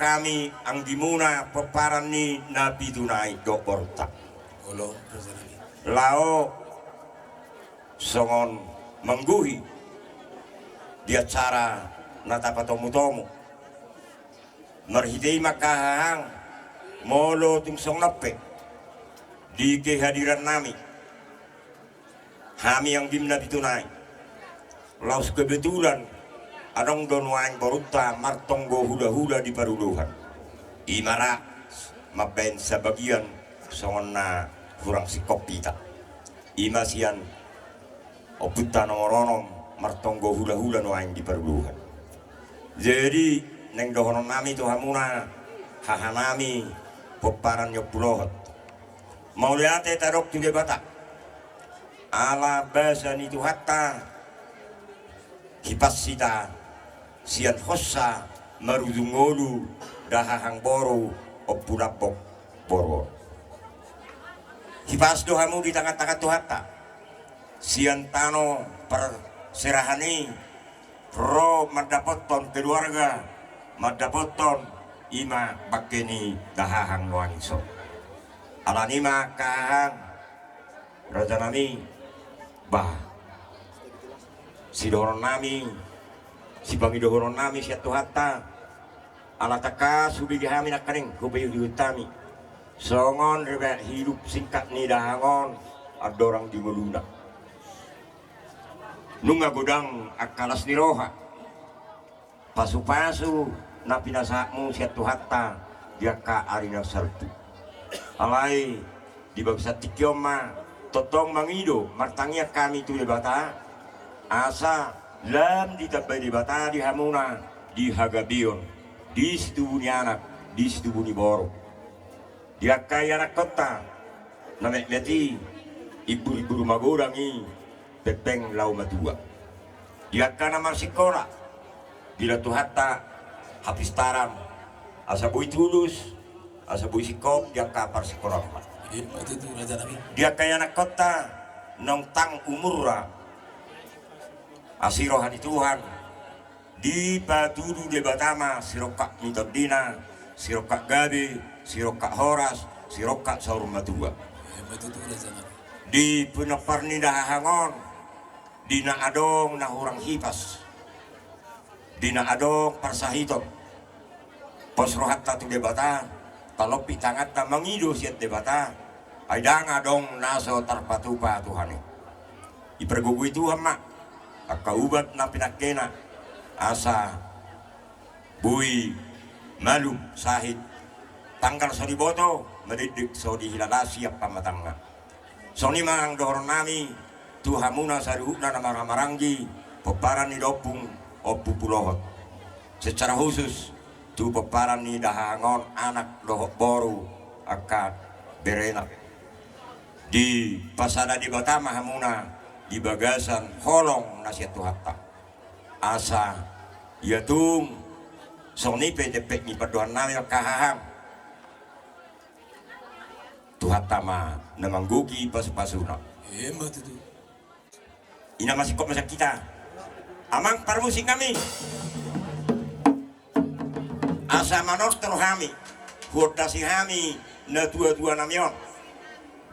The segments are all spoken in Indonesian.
kami ang dimuna peparan ni Nabi Dunai do Boruta. Lao songon mengguhi di acara natapatomu-tomu merhidai makahang molo tungsong nape di kehadiran nami yang dim Nabi Tunai laus kebetulan adong donwaing Boruta martonggo hula-hula di paruluhan imara maben sebagian songon na kurang sikop pita imasian oputan ngoronom martonggo hula-hula noaing di paruluhan. Jadi neng dohonon nami tu hamuna hahanami peparan yopulohot mau lihat tarok tu debata ala bahasa itu hatta hipasita sian hossa marudungolu dahahang boro opurapok boro hipas dohamu di tangan-tangan tu hatta sian tano perserahani pro madapoton keluarga madapoton ima bakeni dahahang wangso alanima kahang raja nami bah si dohoron nami si bangi dohoron nami si atu hatta alataka subi gihami nakaring kubayu diutami songon rebe hidup singkat ni dahangon adorang di meluna nunga godang akalas ni roha pasu-pasu na pinasakmu siya tuhatta dia ka arina sartu alay di bagsa tikyoma totong mangido martangya kami tu debata asa lam ditabay debata di hamuna di hagabion di situbuni anak di situbuni boro dia kaya anak kota namek meti ibu-ibu rumah godangi pepeng lau matua dia kana marsikora bila tuhatta habis taram asa bui tulus asa bui sikop dia kapar sekolah dia kaya anak kota nong tang umurra asirohani Tuhan di patudu de batama sirokak mitodina sirokak gabi sirokak horas sirokak saurum matua di peneparni dahangon dina adong na hurang hipas dina adong persahito posrohatta tu debata talopi tangat na mangido siat debata aidang adong naso tarpatupa Tuhane ipergugui Tuhan mak akaubat na pinakena asa bui malu sahid tanggal soriboto meridik so dihilalasi apa matanga soni mang dohor nami tuhamuna saruhna na maranggi peparan ni dopung opu pulohot secara khusus tu peparan ni dahangon anak dohok boru akad berenak di pasada di Batama hamuna di bagasan holong nasihat tuhatta asa ya tung soni pedepek ni paduan nami kahahang tuhatta ma namanggugi pasu-pasuna hebat itu ina masih kok masa kita amang parmusik kami asa manor terhami hurdasi hami na tua-tua namion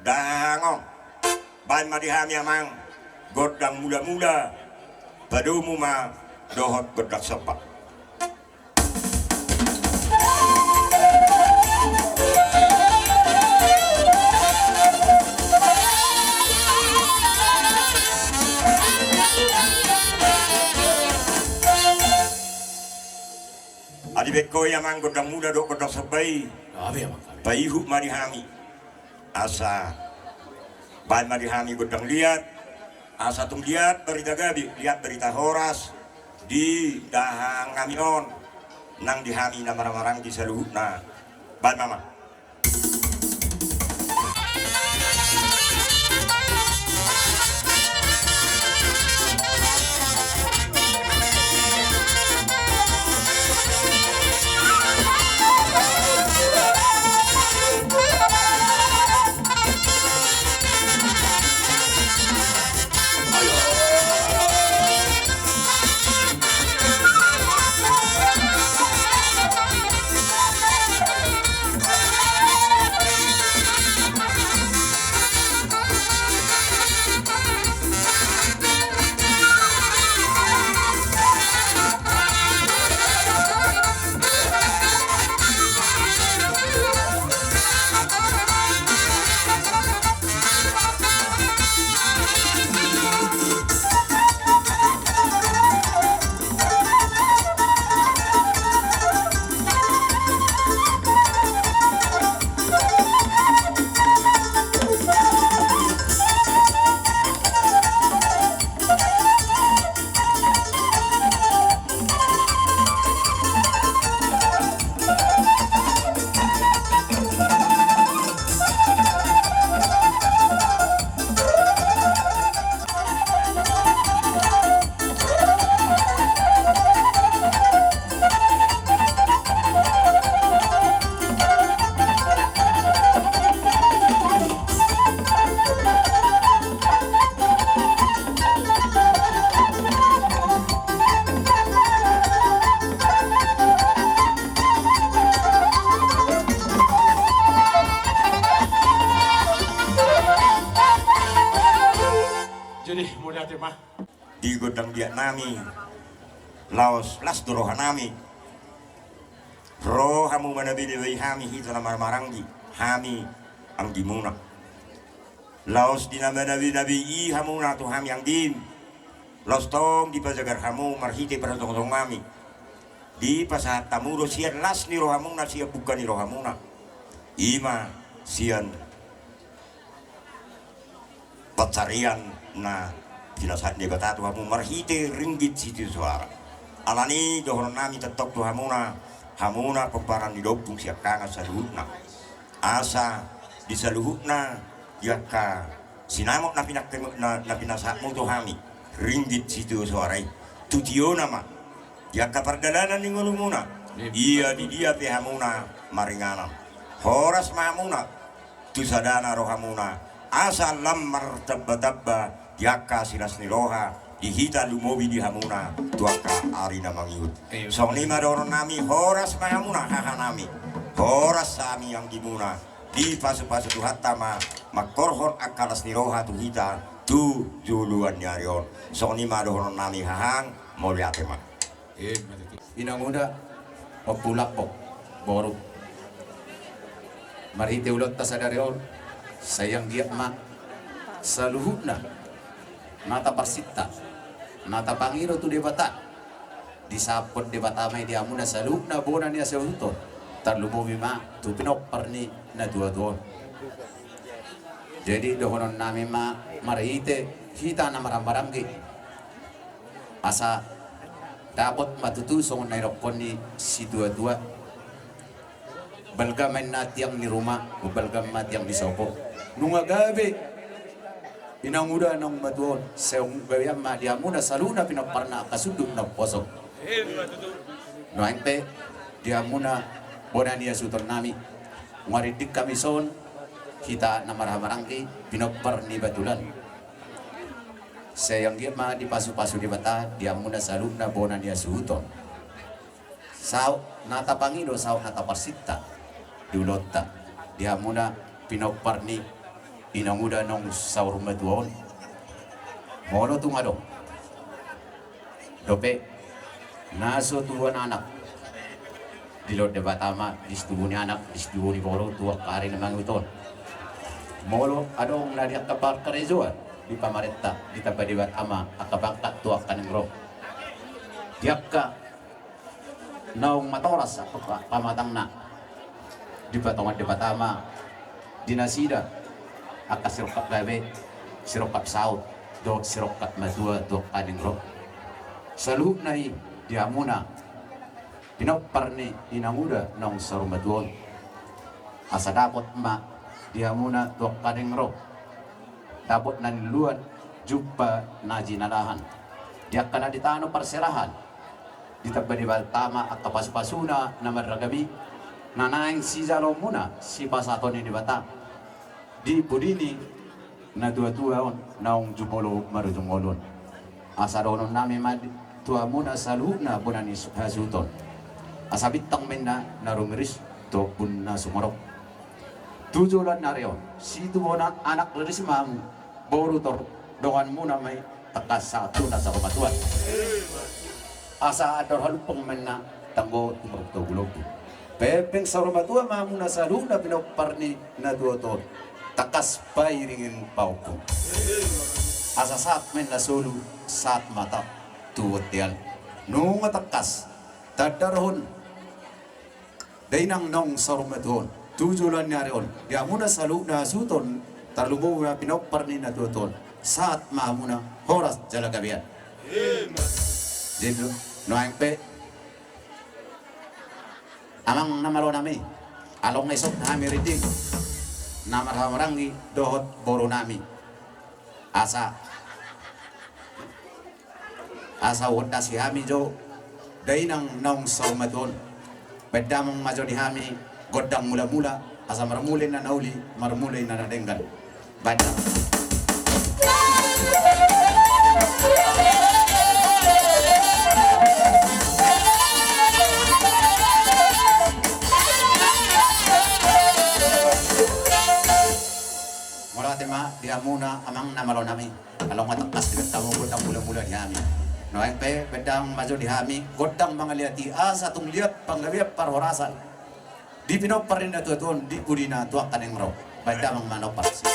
dangon bain madihami amang godang muda-muda badumu ma dohot godak sepak adi beko yamang godang muda do godak sebai bayihu marihami asa bain marihami godang liat asa tung lihat berita gabi lihat berita horas di dahang ngamion nang dihami na marang-marang di saluhutna ban mama godang dia nami laos las doroha nami roh hamu manabili wei hami hita na marmarangi hami ang dimuna laos dinamanabi nabi i hamu na tu hami ang dim laos tong di pajagar hamu marhite para tong kami di pasahat tamuro sian las ni roh hamu na siya bukan ni roh hamu na ima sian pacarian na pinasahat ni bata tu hamu marhite ringgit situ suara alani dohon nami tetap tu hamuna pemparan di dopung siap kanga saluhutna asa di saluhutna yaka sinamok na pinasakmu tu hami ringgit situ suarai tutio nama yaka perdalanan ni ngulumuna iya di dia pe hamuna maringana horas mamuna tu sadana rohamuna asa lamar tabba yaka silas niroha dihita lumobi di hamuna tuaka arina mangiut song lima doron nami horas mahamuna haha nami horas sami yang dimuna di pasu-pasu tu hatama makorhon akalas niroha tu hita tu juluan nyarion song lima doron nami hahang mau lihat emak inang muda populak pop boru marite ulot tasadarion sayang dia mak saluhutna nata parsita nata pangiro tu debata disapot debata mai dia muna salukna bona niya sa uto tarlumomi ma tu pinok parni na dua jadi dohonon nami ma marite hita na marambarangi asa dapat matutusong na iropon ni si dua balgaman natiyang ni rumah balgaman natiyang ni sopo nunga gabi inang muda nang matuon seong gawiyam ma dia muna saluna pinaparna kasuduk na posok no ente dia muna bona niya suton nami ngaridik kami son kita na maramarangki pinapar ni batulan sayang dia ma di pasu-pasu di bata dia muna saluna bona niya suton sao nata pangido sao nata parsita dulota dia muna pinapar ni inang muda nong saur matuon mono tu ngado dope naso tuan anak di lod de batama distubuhni anak distubuhni bolo tua kari namang uton molo adong na dia kabar karezoan di pamarenta di taba di batama akabangkat tua kanengro diakka naung matoras pamatang na di batongan de batama dinasida aka sirokap gabe sirokap saut do sirokap madua do kaningro saluhuk nai dia muna pinopar ni inamuda nong sarumaduon asa dapot ma dia muna do kaningro dapot nan luan jumpa naji nalahan dia kana ditano perserahan ditabba di baltama aka pasu-pasuna na maragabi nanaing si jalo muna si pasaton ni di bata di budini na tua-tua on naung jumolo marujumolon asa donon nami mad tua muna saluna bunani hasuton asa bitang menna narumiris to pun na sumorok tujulan nareon si tuona anak leris mamu boru tor dongan muna may takas satu na sa kumatuan asa ador halupang menna tanggo tumurok to gulog pepeng sa rumatua mamu na saluna pinoparni na tua-tua takas pairingin paupo asa saat men nasulu saat mata tuwat yan nung takas tadarhon dainang nong sarumaton tujulan nyarion dia muna salu na suton tarlubo na pinopar ni natuton saat maamuna horas jalagabian dito noang pe amang namalo nami along isok nami ridig namar hamarangi dohot boro nami asa wanda si hami jo dainang naung saumadon bedamang majo di hami godang mula-mula asa marmulin na nauli marmulin na nadenggan badang ma di hamuna amang namalo nami. Kalau ngatakas di tamu godang mula-mula di hami. No ang pe bedang maju di hami godang mga liati asa tung liat panggabi parhorasan. Di pinoparin na tuon di pudina tuak kaneng ro. Bedang manopas.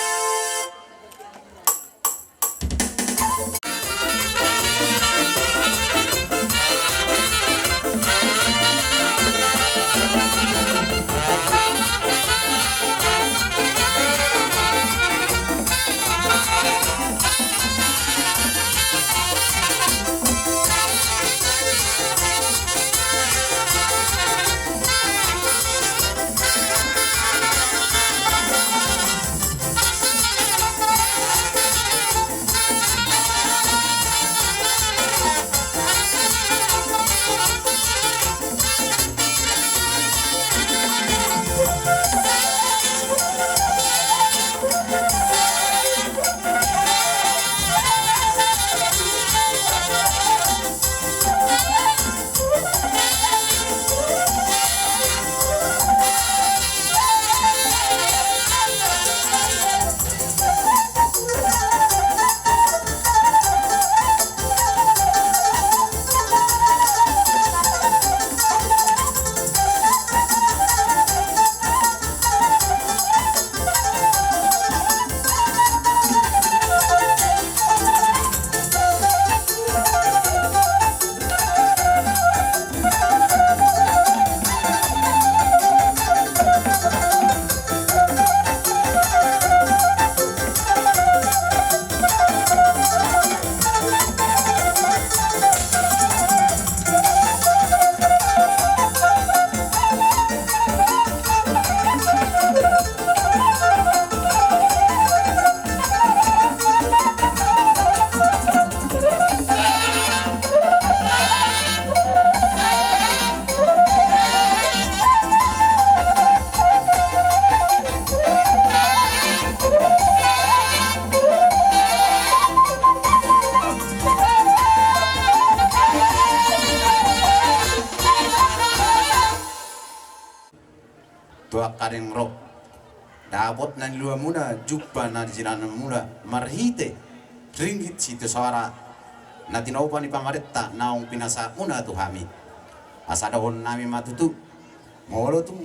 Tuak kaneng ro. Dabot na nilua muna jukpa na jinanan mula marhite ringgit situ suara na tinaupan ni pamaretta naong pinasa muna tu hami asa dahon nami matutu molo tu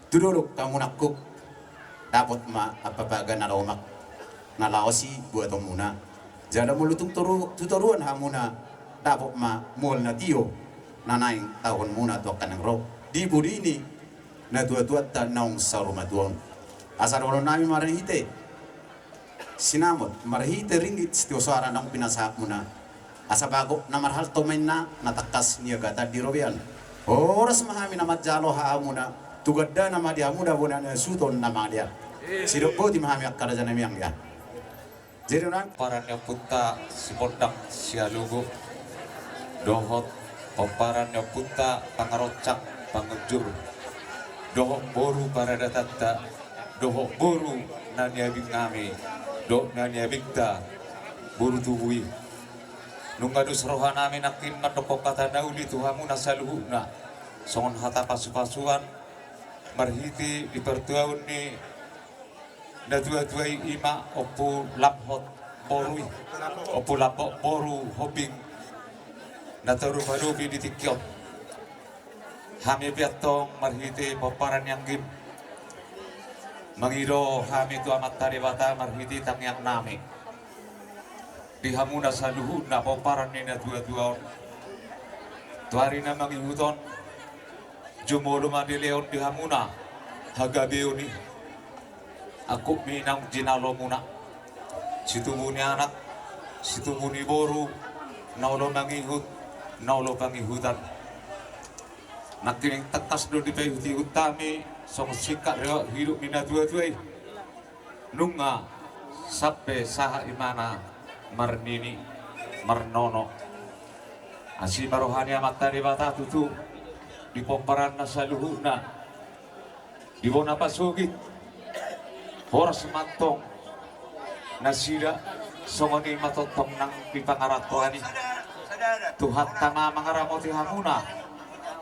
tuduluk kamu nakuk dapat ma apapaga na lomak na laosi buat muna jada mulutung tuturuan hamuna dapat ma mol na tio na naing tahun muna tu kaneng ro di budi ini na tua-tua ta naong sarumatuan asa dahon nami marhite sinamot marhite ringgit situ suara naong pinasa muna asa bago na marhal tomen na natakas niya gata di robian oras mahami na matjalo haamuna tugadda na madi hamuda bona na suton na madia sidoko di mahami akkara jana miyang ya jadi nang Paran yang punta si Pondak sialugo dohot paparan yang punta pangarocak pangunjur dohok boru para datata dohok boru nanya bingami do nanya bigda boru tuhui nungadus rohan amin akin matopok kata dauli tuhamu nasaluhuna songon hata pasu-pasuan marhiti di pertuaun ni na dua-duai ima opu laphot boru opu lapok boru hoping na taruparupi di tikyot hami piatong marhiti paparan yang gim mangiro hami tu amat taribata marhiti tang yang nami di hamuna saluhu na paparan ni na dua-dua tuari na mangihuton jumolo madileon di hamuna hagabeo ni aku minang jinalo muna situ muni anak situ muni boru naulo mangihut naulo pangihutan nakining tetas do di payuti utami song sikat reo hidup mina dua-duai nunga sampai saha imana marnini marnono asi marohani amat tadi bata tutu di pomparan nasaluhuna di bona pasugit horas mantong nasida songoni matotong nang pipangaratuani Tuhan tama mangaramoti hamuna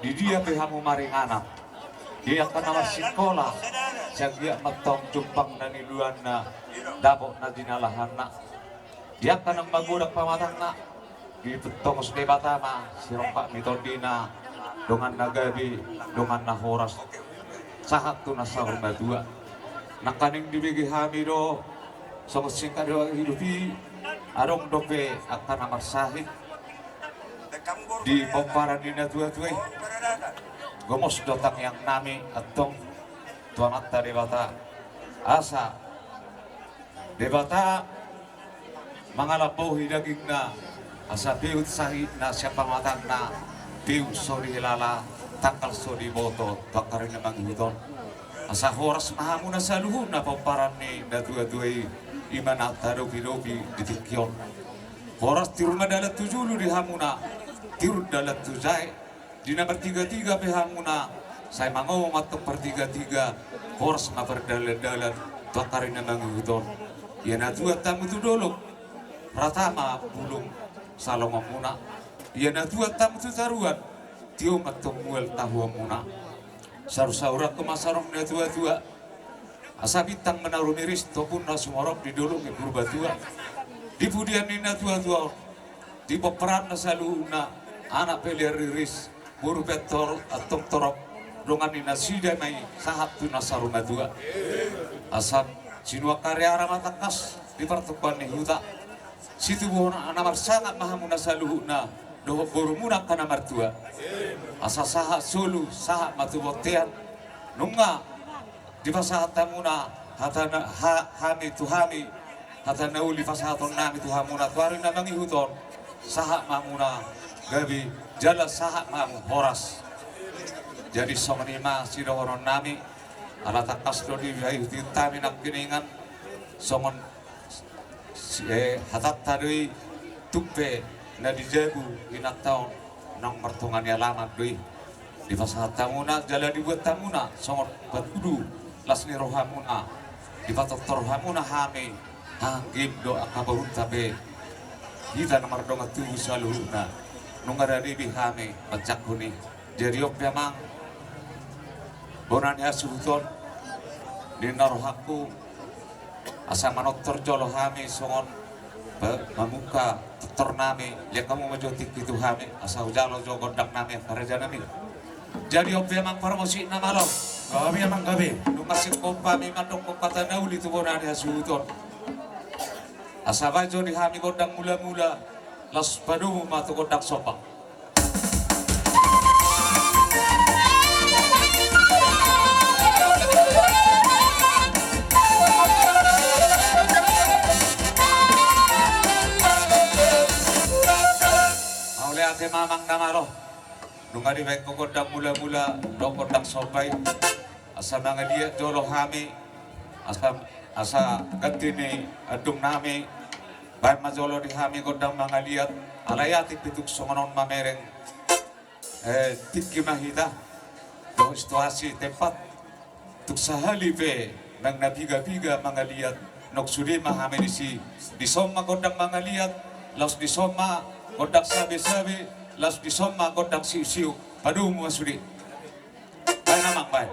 di dia pehamu maring anak dia kana sekolah siya matong jumpang na niluan na dabo na dinalahan na dia kana magudak pamatang na gipetong sa batama sirompa mitodina dongan nagabi dongan na horas sahat tu nasa rumah dua nakaning dibigi hamiro sa musing kadwa hidupi arong dope akan amar sahid di pamparan di dua-dua gomos dotang yang nami atong tuamat dari bata asa debata mangalapo hidaging na asa piut sahid na siapa matang na piut sori hilala tangkal sori boto bakarin na manghiton asa horas mahamu na sa luhun na pamparan ni dua-dua iman ataro pilopi ditikyon horas tiru madalat tujulu di hamuna tiru dalat tujai di nomor 33 pehamuna saya mangau matok per 33 horas na berdalat-dalat bakarin na manghiton ya na dua tamu tu dolok ratama bulung salong muna ya na dua tamu tu taruan tio matok muel tahu muna saru-saurak kemasarong na dua-dua asa bintang menaruh miris topun na sumorok di dolok ke purbatua di pudian nina tua-tua di peperan na saluna anak peliar riris buru petol atong torok dongan nina sida mai sahat tu na saruna tua asap sinua karya ramatakas di pertukuan ni huta situ buhona anamar sangat mahamuna saluhuna doho buru muna kana martua asa sahat sulu sahat matubotean nunga di pasahat tamuna hatana hami tuhami hatana uli pasahaton nami tuhamuna tuarin na mangihuton sahat mamuna gabi jala sahat mamu horas jadi songonima sidohoron nami ala takas do di bihayu tintami nak kiningan songon hatat tadui tupe na di jabu inat taon nang martungan ya lamat dui di pasahat tamuna jala dibuat tamuna songon batudu lasni rohamuna di patok rohamuna hame hanggim doa kabarun tabe kita nomor donga tuh saluna nungara di hame bacak kuni jadi op memang bonani asuton di narohaku asa manotor jolo hame songon mamuka tutor nami lihat kamu majotik itu hame asa ujalo jogodak nami kareja nami jadi op memang promosi nama lo kami emang kami masih kompa memang dong kata nauli tu bonani asuton asa bajo di hami godang mula-mula las padu matu godak sopak ate mamang namaro nunga di baik kodang mula-mula dong kodang sopai asa mga dia jolo hami asa gantini adung nami baik majolo di hami kodang mga liat alayati pituk songonon mamereng tiki mahita dong situasi tempat tuk sahali pe nang nabiga-biga mga liat noksuri mahami di soma kodang mga liat laos di soma kodak sabi-sabi las disoma kodak siu-siu padu masudi ay namang bay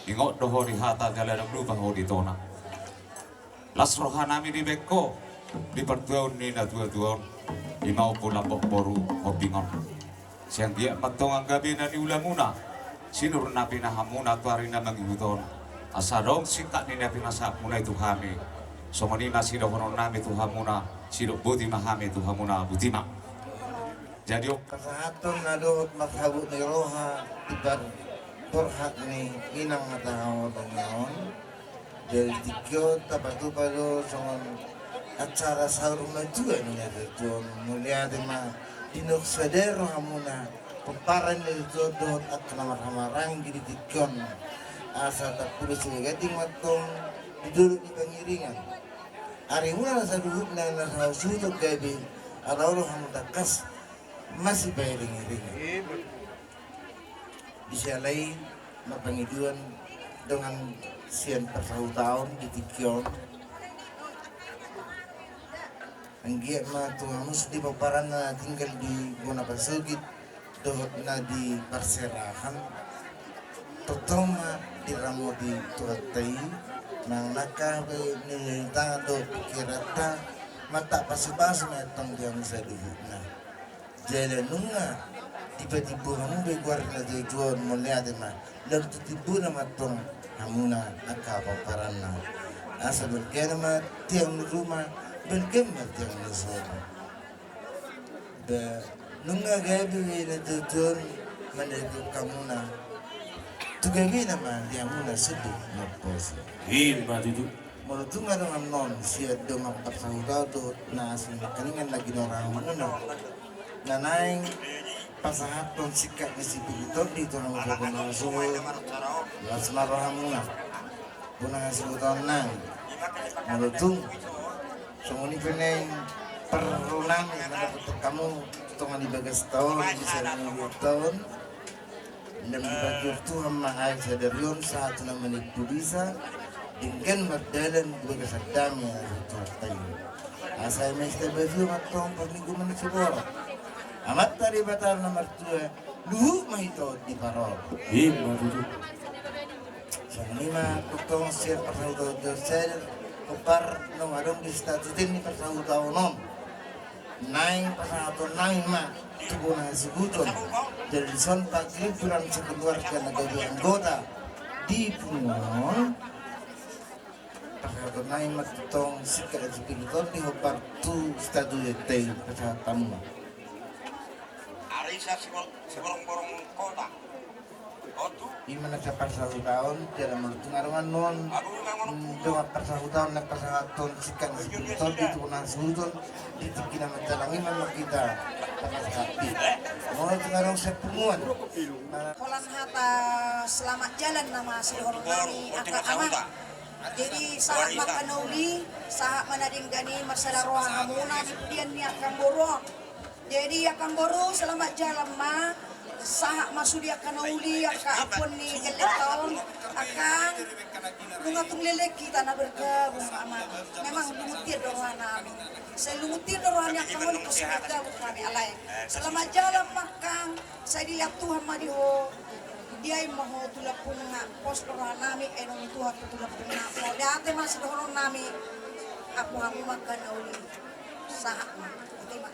Ingot doho di hata jalan lupa ho di tona. Las rohanami di beko di pertuan ni na tua imau pula boru hobingon. Siang dia matong ang gabi na di ulamuna. Sinur na pinahamuna tuari na mangihuton. Asadong sikat ni na pinasak muna itu kami. Somanina sido honon nami tu hamuna. Sido buti mahami tu hamuna butima. Jadi Kasahaton na doon maghabot ni Roha, ibar porhat ni inang matahawad ang yaon. Dahil tikyot, tapatupalo, songon at sara sa rumah juga niya doon. Mulia din ma tinuksadero hamuna, paparan ni doon doon at kanamar-hamarang gini tikyon. Asa tapulo sila gating matong dudulog ni pangiringan. Ari muna sa duhut na nasa sutog gabi, araw hamutakas, masih bayang-ring. Bisa lain mapangiduan dengan sian persahutahun di Tikyon. Ang giat mga tuhamus di paparan na tinggal di Bonapasugit, dohot na di Parserahan. Totoo ma di ramo di Tuatay, nang nakabe nilintangan do pikirata, mata pasipas na itong diyang sa duhut na. Jadi nunga tiba-tiba kamu beguar na tujuan mulia dema lalu tiba nama tong hamuna akapa parana asa berkena ma tiang rumah berkena tiang nusa da nunga gabi na tujuan mendetu kamuna tu gabi nama tiang muna sedih napos Itu. Menurut dengan non siat dengan persaudaraan tu nasi kaningan lagi orang mana nanaing pasahaton sikat ni si Piton di tu nama siapa nama suhu las marohamuna punang sebutan nang menurut semua peneng perunang mendapat kamu tungan di bagas tahun bisa 5 tahun dan dibagi waktu hama air sadarion saat nama ni bisa dengan berdalan bagas adami itu tayu asal mesti baju matong perminggu mencoba amat tadi batal nomor 2 luhu mahito di parol Itu. Sang lima tutong siya persaudaw sel kupar nung adong di statutin ni persaudaw nom naing persaudaw naing ma tubo na seguton dari son paglipuran sa keluarga na gabi anggota di pungon persaudaw naing ma tutong sikat at sipiliton di hopar tu statutin persaudaw mo Arisa seborong-borong kota. Otu. Imana sa persaudaon dalam mengarungan non dengan persaudaon na persaudaon sikan sipiliton di tubunan sudon di tikina matalangi man kita pagkakati mo ngarong sa punguan Kolang hata selamat jalan nama si Hormani aka ama. Jadi saat makanuli, saat manading gani masalah roh hamuna di pudian ni akan boro. Jadi akan boro selamat jalan ma. Saat masuk dia akan uli aka apun ni geleton akan bunga tung lelek kita na bergabung ama. Memang lumutir doana. Saya lumutir doana yang kamu lupa semoga kami alai. Selamat jalan makang. Saya dilihat Tuhan madiho. Dia yang mahu tulak punga pos doa nami enong Tuhan tulak punga. Mau date masih doa nami. Aku hamu makan uli. Saat ma. Terima.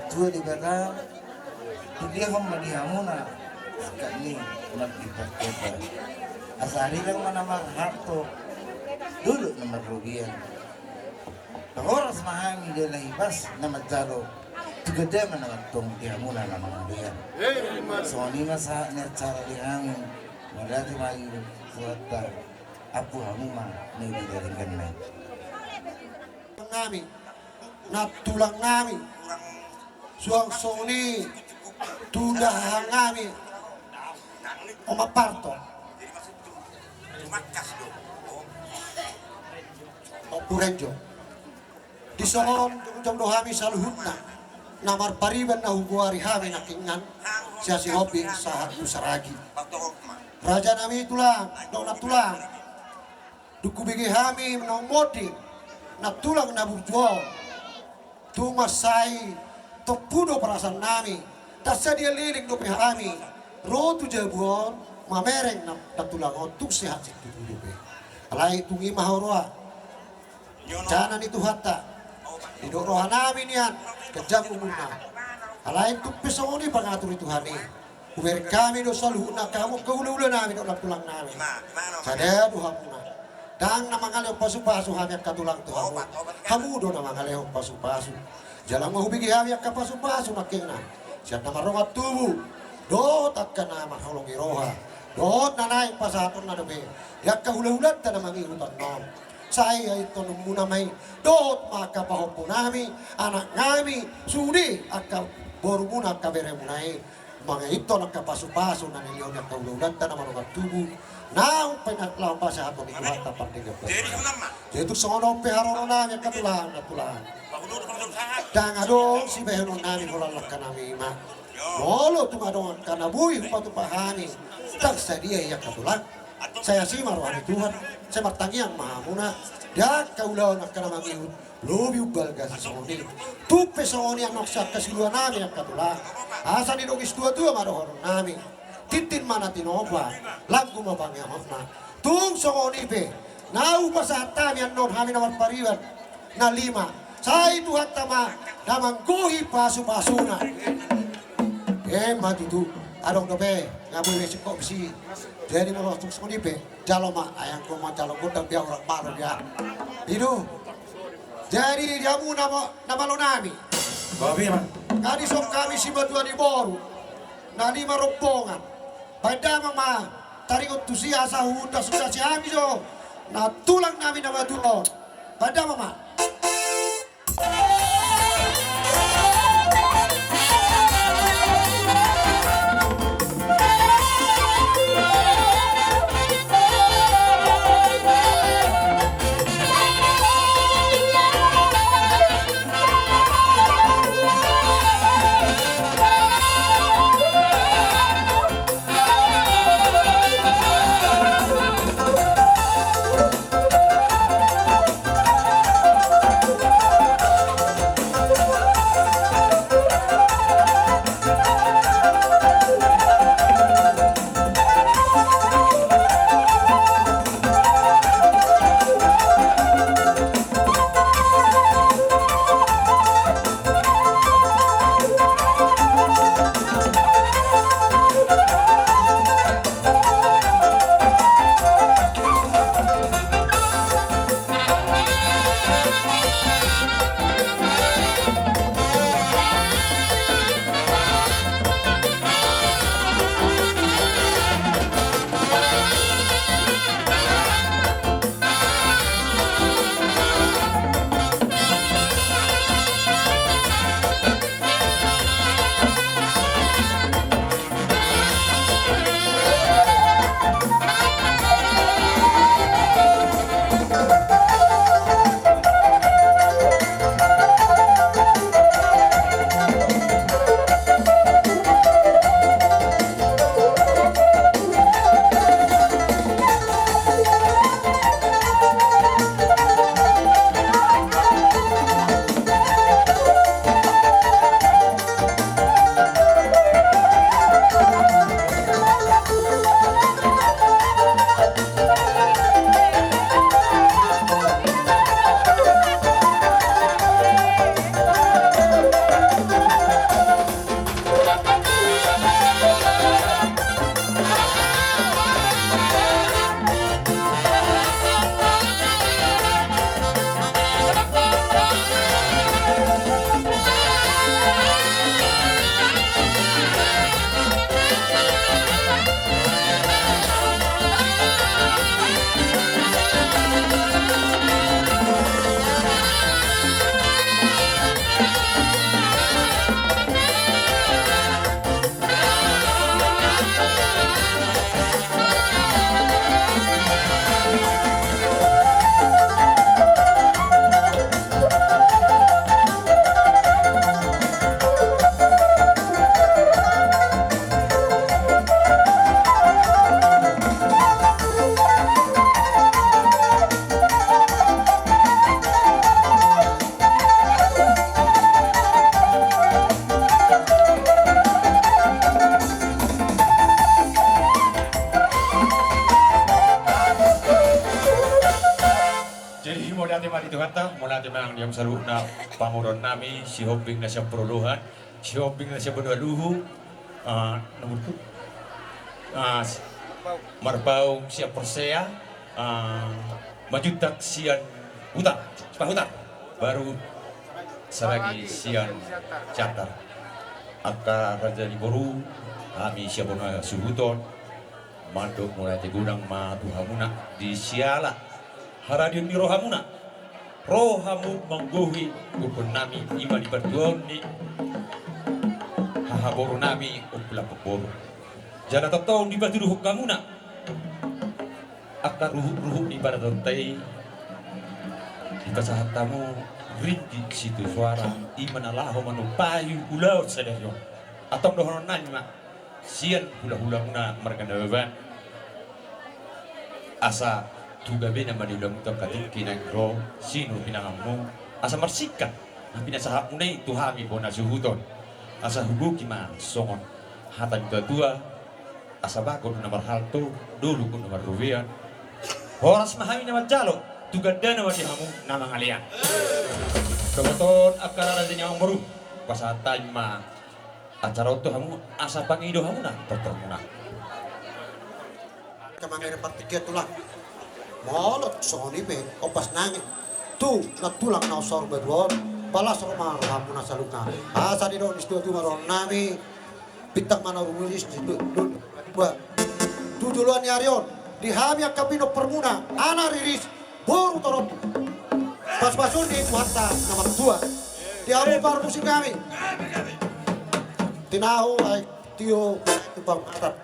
tua di bata dia hom madihamuna sekali magdipat-dipat asari lang manamang harto dulu na magrugian oras mahami dia lahibas na magjalo tugada man ang itong dihamuna na mga diyan so ni masa na cara dihangin malati mayu suata apu hamuma na ibigaringan na Ngami, natulang ngami, suang soni, tudah ngami, omaparto, opurenjo. Di soon, jom dohami saluhutna, namar pariban na huguari hami nakingan, siya si Hopi sahat musaragi. Raja nami tulang, dona tulang, dukubigi hami menongmodi, na tulang na burjuang tumasay topudo perasaan nami tasa dia lilik do pihami rotu jabuan mamereng na tulang untuk sehat situ hidup alai tungi mahoroa janan itu hatta hidup roha nami nian kejam umumna alai tu pesoni pangatur itu hani uber kami do saluhuna kamu keula-ula nami do tulang nami sada duhamuna dang na mga leho pasu-pasu hamyak katulang to hamu. Hamudo na mga leho pasu-pasu. Jalang mahubigi hamyak ka pasu-pasu na kina. Siya na marongat tubu. Doot at ka na mahalong iroha. Doot na naik pasaton na nabi. Yak ka hula-hulat na mangihutan nom. Saya ito nung muna may doot makapahopo nami. Anak ngami sudi at ka boru muna kabere munay. Mga ito nagkapasu-pasu na niliyon at kahula-hulat na marongat tubu. Now, pinaklaw pa sa ato ni Kuhat na partiga po. Dito sa unong piharono namin katulaan na tulaan. Dangadong si Behonon namin hulalak ka namin ima. Molo tumadong ka nabuhi patupahani. Tag sa dia iya katulang. Saya si marwani Tuhan. Saya martangiang mahamuna. Dak kaulaw na ka naman ihud. Lobi ubalga sa soni. Tupe sa oni ang noksak kasiluan namin ang katulang. Asa ni Nogis tua-tua marohonon namin. Titin mana tinoba, lagu mo bang yamot na. Tung songoni pe, nau pasata mi anom kami nawar pariwan na 5. Sa itu hatama namang guhi pasu-pasuna. Matutu, adong dobe, ngaboy besik kok bisi. Jadi mo tung songoni pe, jalo ma ayang ko ma jalo ko biar orang malu dia. Itu. Jadi dia mu nama lo nami. Babi man. Kadi sok kami si batuan di boru. Na 5 rombongan. Pada mama taringot tu siya sa huda sudah si Amiso na tulang namin na matulog. Pada mama. temang yang selalu na panguron nami si hoping na siya peruluhan, si hoping na siya berluhu, nomor tu, marbaung siya persea, majutak sian hutan, hutan, baru selagi sian catar, akka raja di boru, kami siya bona suhuton, mandok mulai tegudang ma tuhamuna di siala, haradion di rohamuna. Rohamu mangguhi ukun nami ima di bertuon ni hahaboru nami ukula pekboru jana tatong di batu ruhuk kamuna akar ruhuk di baratontai di pasahat tamu rindik situ suara iman alaho manupayu ulau sadaryo atong dohonon nanya sian hula-hula muna mereka beban asa tuga bina madi ulang mutak katik kinagro sino pinangamu asa marsikat ang pinasahap mo na tuhami po na suhuton asa hubuki ma songon hatan tua asa bakod na marhalto dulu ko na maruvian horas mahami na majalo tuganda na madi hamu na mangalian kebetulan akara din yang baru pasatan ma acara itu hamu asa pangido hamu na tertermuna Kamangay na partiket tulang. Molot soni pe opas nangit tu natulang na usor bedwon balas rumah ramu na salukna asa di don istu tu maron nami pitak mana rumulis di dua tujuan yarion di hamia kapino permuna ana riris boru torop pas pasun di harta nama tua di hamu baru musik kami tinahu ay tio tubang atat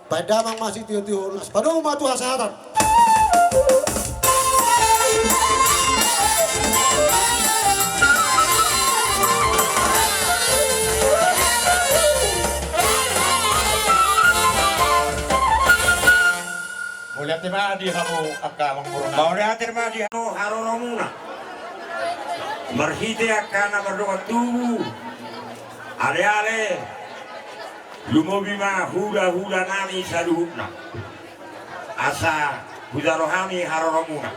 padamang masih tio nas padu matu hasatan. Mulia tema di hamu akka manguruna Mau lihatin mah dia haroromuna. Merhite akana berdoa tubuh. Ale-ale. Lumobi mah hula-hula nami saluhutna. Asa huda rohani haroromuna.